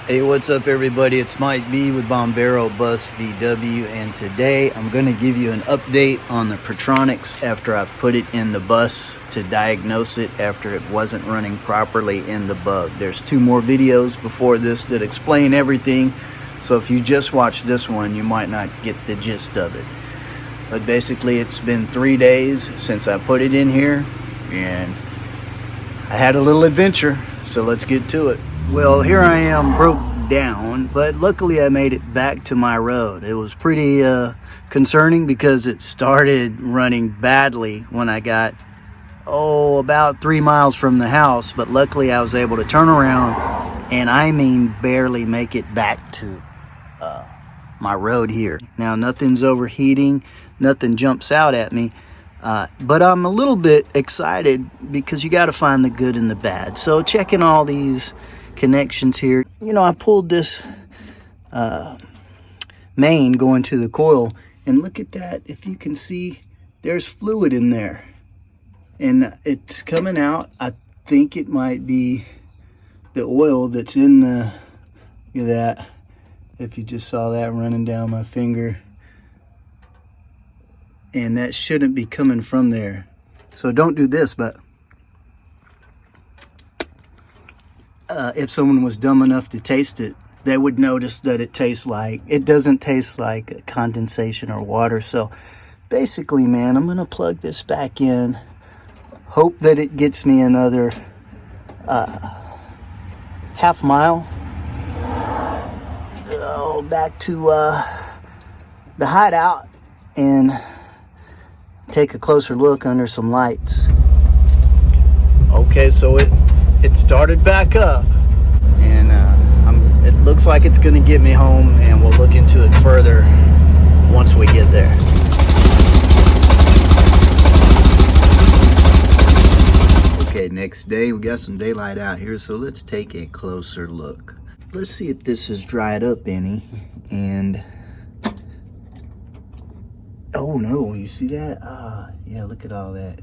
Hey, what's up everybody? It's Mike B with Bombero Bus VW, and today I'm going to give you an update on the Pertronix after I've put it in the bus to diagnose it after it wasn't running properly in the bug. There's 2 more videos before this that explain everything, so if you just watch this one you might not get the gist of it. But basically it's been 3 days since I put it in here and I had a little adventure, so let's get to it. Well, here I am broke down, but luckily I made it back to my road. It was pretty concerning because it started running badly when I got, about 3 miles from the house, but luckily I was able to turn around and I mean barely make it back to my road here. Now nothing's overheating, nothing jumps out at me, but I'm a little bit excited because you got to find the good and the bad. So checking all these connections here, I pulled this main going to the coil, and look at that. If you can see, there's fluid in there and it's coming out. I think it might be the oil that's in the, look at that. If you just saw that running down my finger, and that shouldn't be coming from there. So don't do this, but if someone was dumb enough to taste it, they would notice that it doesn't taste like condensation or water. So basically, man, I'm gonna plug this back in, hope that it gets me another half mile back to the hideout and take a closer look under some lights. Okay, so it started back up, and it looks like it's going to get me home, and we'll look into it further once we get there. Okay, next day, we got some daylight out here, so let's take a closer look. Let's see if this has dried up any, and oh no, you see that? Yeah, look at all that.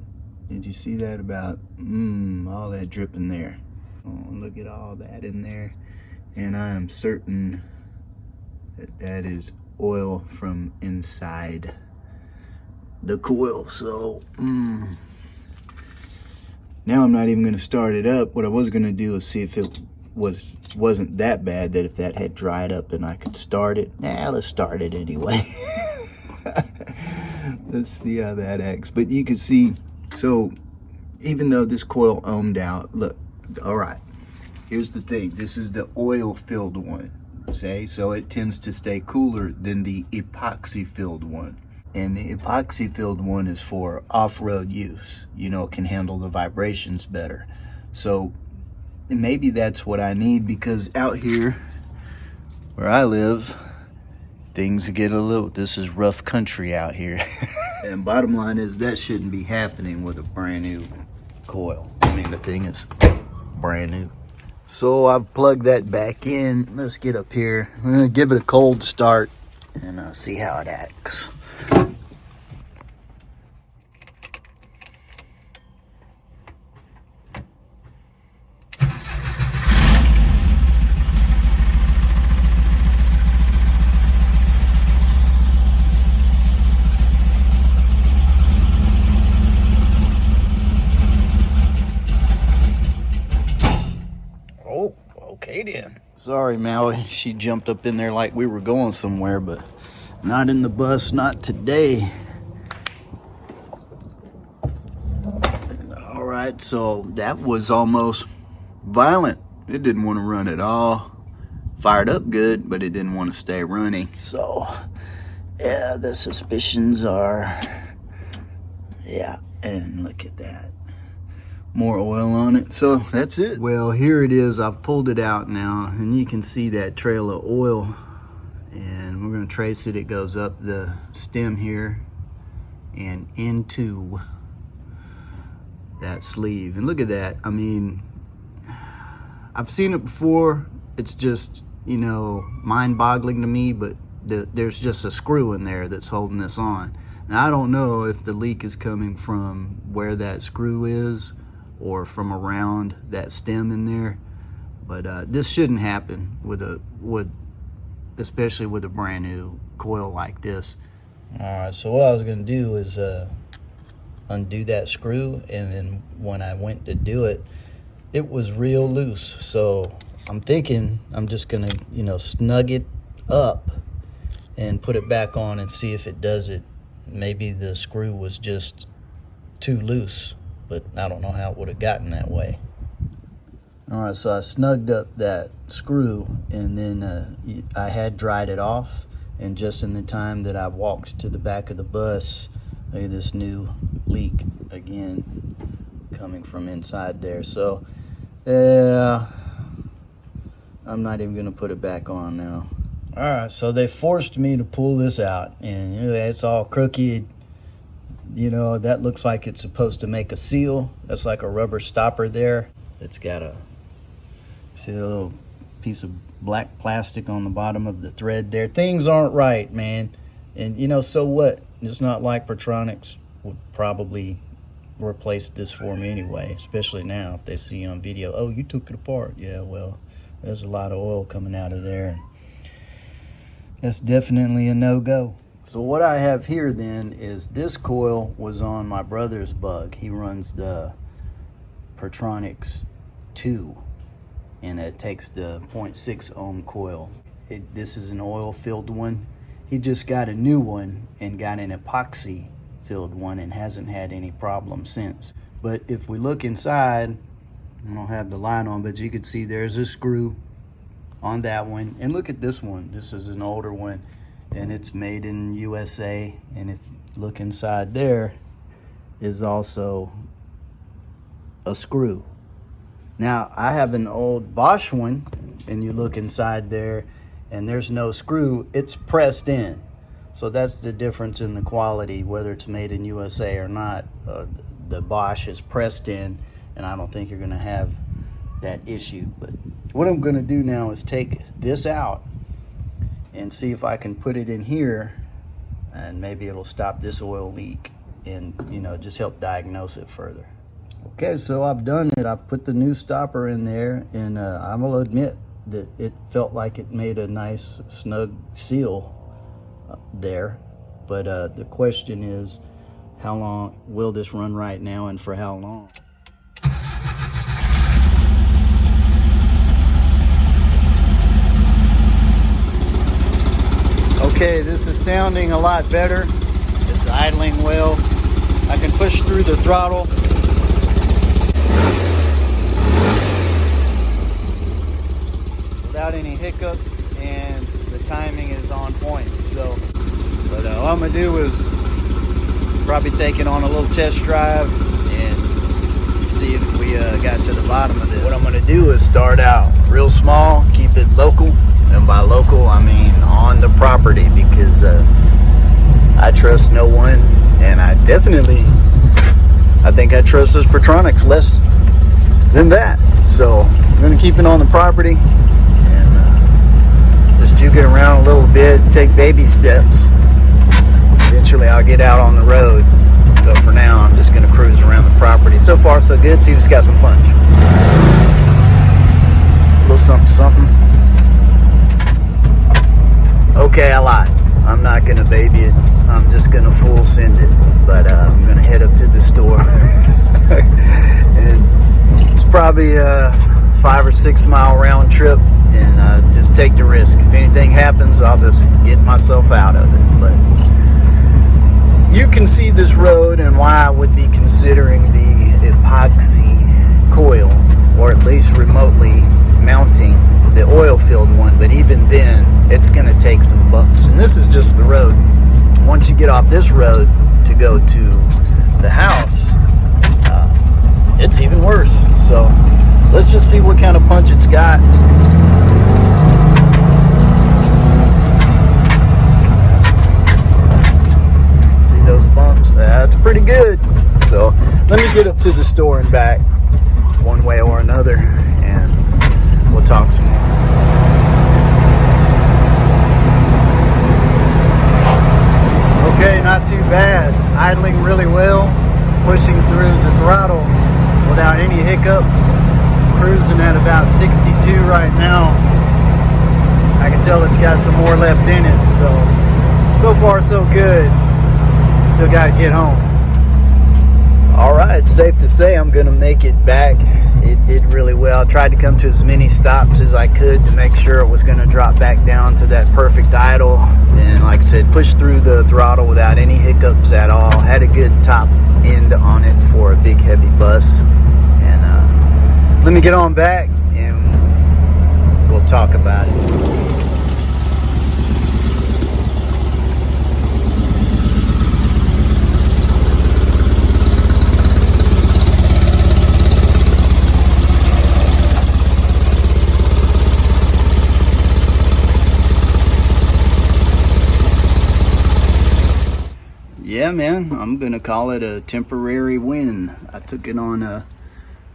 Did you see that about, all that dripping there? Oh, look at all that in there. And I am certain that that is oil from inside the coil. So, now I'm not even gonna start it up. What I was gonna do is see if it wasn't that bad, that if that had dried up and I could start it. Let's start it anyway. Let's see how that acts. But you can see, so even though this coil ohmed out, look, all right, here's the thing. This is the oil filled one, say, so it tends to stay cooler than the epoxy filled one. And the epoxy filled one is for off-road use. It can handle the vibrations better. So maybe that's what I need, because out here where I live, things get this is rough country out here. And bottom line is, that shouldn't be happening with a brand new coil. I mean, the thing is brand new. So I've plugged that back in. Let's get up here. I'm gonna give it a cold start and see how it acts. Okay then. Sorry, Maui. She jumped up in there like we were going somewhere, but not in the bus, not today. All right, so that was almost violent. It didn't want to run at all. Fired up good, but it didn't want to stay running. So, yeah, the suspicions are, yeah, and look at that. More oil on it. So that's it. Well, here it is. I've pulled it out now, and you can see that trail of oil, and we're going to trace it. It goes up the stem here and into that sleeve, and look at that. I mean, I've seen it before. It's just, mind-boggling to me, but there's just a screw in there that's holding this on. Now I don't know if the leak is coming from where that screw is or from around that stem in there, But this shouldn't happen especially with a brand new coil like this. All right, so what I was gonna do is undo that screw, and then when I went to do it, it was real loose. So I'm thinking I'm just gonna, snug it up and put it back on and see if it does it. Maybe the screw was just too loose, but I don't know how it would have gotten that way. All right, so I snugged up that screw, and then I had dried it off, and just in the time that I walked to the back of the bus, look at this new leak again coming from inside there. So I'm not even gonna put it back on now. All right, so they forced me to pull this out, and it's all crooked. That looks like it's supposed to make a seal. That's like a rubber stopper there. It's got a, see the little piece of black plastic on the bottom of the thread there. Things aren't right, man. And so what? It's not like Pertronix would probably replace this for me anyway, especially now if they see on video, oh, you took it apart. Yeah, well, there's a lot of oil coming out of there. That's definitely a no-go. So what I have here then is this coil was on my brother's bug. He runs the Pertronix 2, and it takes the 0.6 ohm coil. This is an oil filled one. He just got a new one and got an epoxy filled one and hasn't had any problems since. But if we look inside, I don't have the light on, but you can see there's a screw on that one. And look at this one. This is an older one, and it's made in USA. And if you look inside, there is also a screw. Now I have an old Bosch one, and you look inside there and there's no screw. It's pressed in. So that's the difference in the quality, whether it's made in USA or not. The Bosch is pressed in, and I don't think you're gonna have that issue. But what I'm gonna do now is take this out and see if I can put it in here, and maybe it'll stop this oil leak and just help diagnose it further. Okay, so I've done it. I've put the new stopper in there, and I will admit that it felt like it made a nice snug seal there. But the question is, how long will this run right now, and for how long? Okay, this is sounding a lot better. It's idling well. I can push through the throttle. Without any hiccups, and the timing is on point. So, but all I'm gonna do is probably take it on a little test drive and see if we got to the bottom of this. What I'm gonna do is start out real small, keep it local, and by local I mean on the property, because I trust no one, and I think I trust this Pertronix less than that. So I'm gonna keep it on the property. Just juke it around a little bit, take baby steps. Eventually I'll get out on the road, but for now I'm just going to cruise around the property. So far so good. See if it's got some punch. A little something something. Okay, I lied. I'm not going to baby it. I'm just going to full send it. But I'm going to head up to the store. And it's probably a 5 or 6 mile round trip, and just take the risk. If anything happens, I'll just get myself out of it. But you can see this road and why I would be considering the epoxy coil, or at least remotely mounting the oil-filled one. But even then, it's going to take some bumps. And this is just the road. Once you get off this road to go to the house, it's even worse. So let's just see what kind of punch it's got. See those bumps? That's pretty good. So let me get up to the store and back one way or another, and we'll talk some more. Okay, not too bad. Idling really well, pushing through the throttle without any hiccups. cruising at about 62 right now. I can tell it's got some more left in it, so far so good. Still got to get home. All right, it's safe to say I'm gonna make it back. It did really well. I tried to come to as many stops as I could to make sure it was gonna drop back down to that perfect idle. And like I said, pushed through the throttle without any hiccups at all. Had a good top end on it for a big heavy bus. And let me get on back and we'll talk about it. Yeah, man, I'm gonna call it a temporary win. I took it on a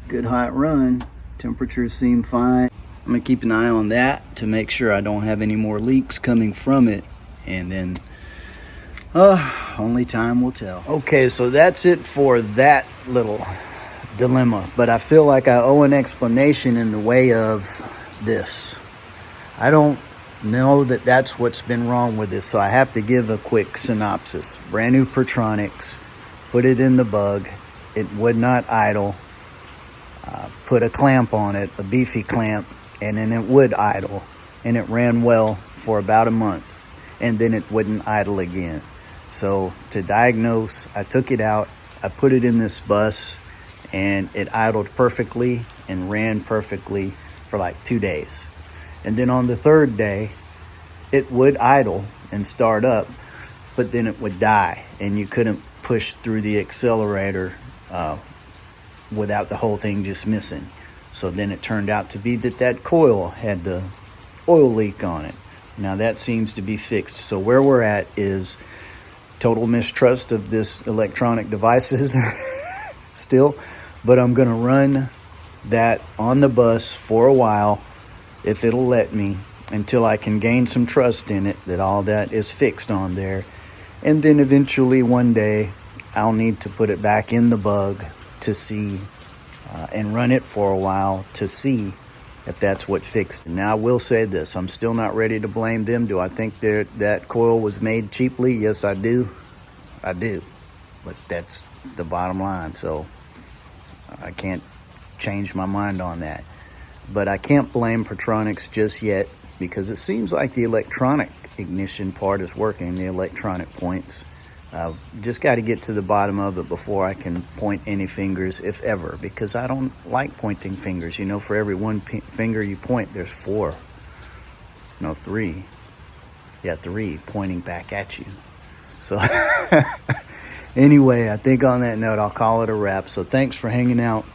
good hot run. Temperatures seem fine. I'm gonna keep an eye on that to make sure I don't have any more leaks coming from it. And then, only time will tell. Okay, so that's it for that little dilemma. But I feel like I owe an explanation in the way of this. I don't know that that's what's been wrong with this, so I have to give a quick synopsis. Brand new Pertronix, put it in the bug, it would not idle. Put a clamp on it, a beefy clamp, and then it would idle, and it ran well for about a month, and then it wouldn't idle again. So to diagnose, I took it out, I put it in this bus, and it idled perfectly and ran perfectly for like 2 days. And then on the third day, it would idle and start up, but then it would die, and you couldn't push through the accelerator without the whole thing just missing. So then it turned out to be that coil had the oil leak on it. Now that seems to be fixed. So where we're at is total mistrust of this electronic devices still, but I'm gonna run that on the bus for a while, if it'll let me, until I can gain some trust in it that all that is fixed on there. And then eventually one day I'll need to put it back in the bug to see and run it for a while to see if that's what fixed it. Now I will say this, I'm still not ready to blame them. Do I think that coil was made cheaply? Yes, I do. I do. But that's the bottom line, so I can't change my mind on that. But I can't blame Pertronix just yet, because it seems like the electronic ignition part is working, the electronic points. Just got to get to the bottom of it before I can point any fingers, if ever, because I don't like pointing fingers. You know, for every one finger you point, there's 4. No, 3. Yeah, 3 pointing back at you. So anyway, I think on that note, I'll call it a wrap. So thanks for hanging out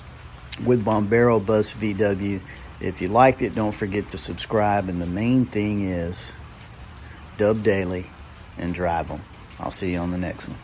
with Bombero Bus VW. If you liked it, don't forget to subscribe. And the main thing is dub daily and drive them. I'll see you on the next one.